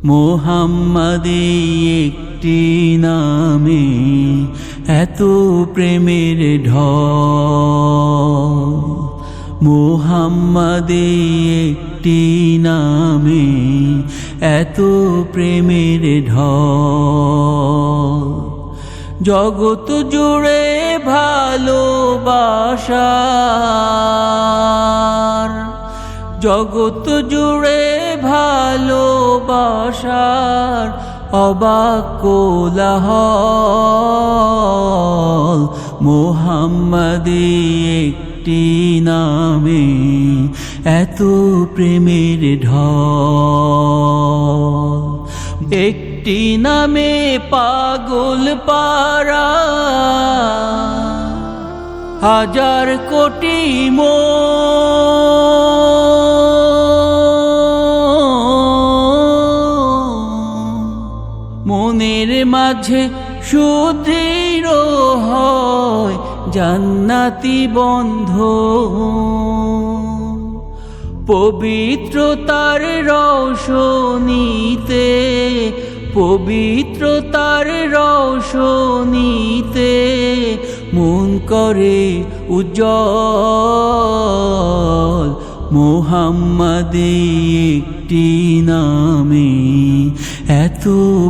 মুহাম্মাদে একটি নামে এত প্রেমের ঢল, মুহাম্মাদে একটি নামে এত প্রেমের ঢল। জগৎ জুড়ে ভালোবাসার, জগৎ জুড়ে ভালোবাসার অবাক কোলাহল, মুহাম্মাদে একটি নামে এত প্রেমের ঢল। একটি নামে পাগল পারা হাজার কোটি মনের মাঝে সুদৃঢ় হয় জান্নাতি বন্ধন। পবিত্রতার রৌশনীতে, পবিত্রতার রৌশনীতে মন করে উজ্জ্বল, মুহাম্মাদে একটি নামে এত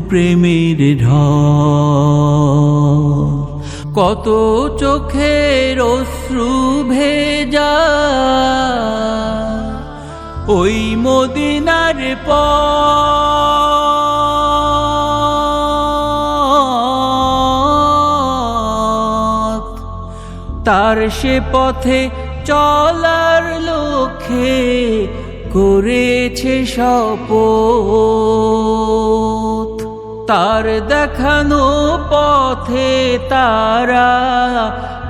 প্রেমের ঢল। কত চোখের অশ্রু ভেজা ওই মদিনার পথ, তার সে পথে চলার লক্ষ্যে করেছে শপথ। তার দেখানো পথে তারা,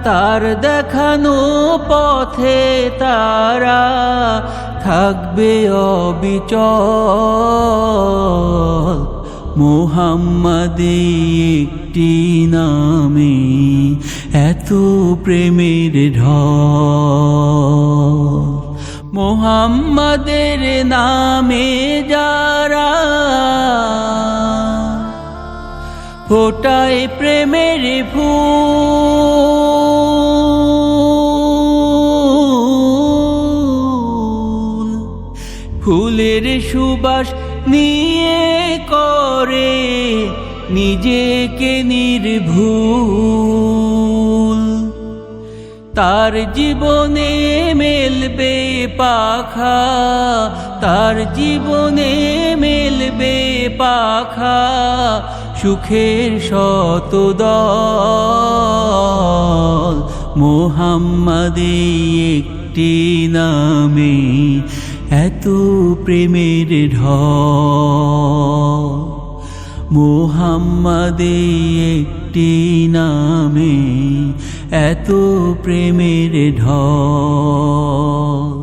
তার দেখানো পথে তারা থাকবে অবিচল, মুহাম্মাদে একটি নামে এত প্রেমের ঢল। মুহাম্মাদের নামে যারা ফোটায় প্রেমের ফুল, ফুলের সুবাস নিয়ে করে নিজেকে নির্ভুল। তার জীবনে মেলবে পাখা, তার জীবনে মেলবে পাখা সুখের শতদল, মুহাম্মাদে একটি নামে এত প্রেমের ঢল, মুহাম্মাদে একটি নামে এত প্রেমের ঢল।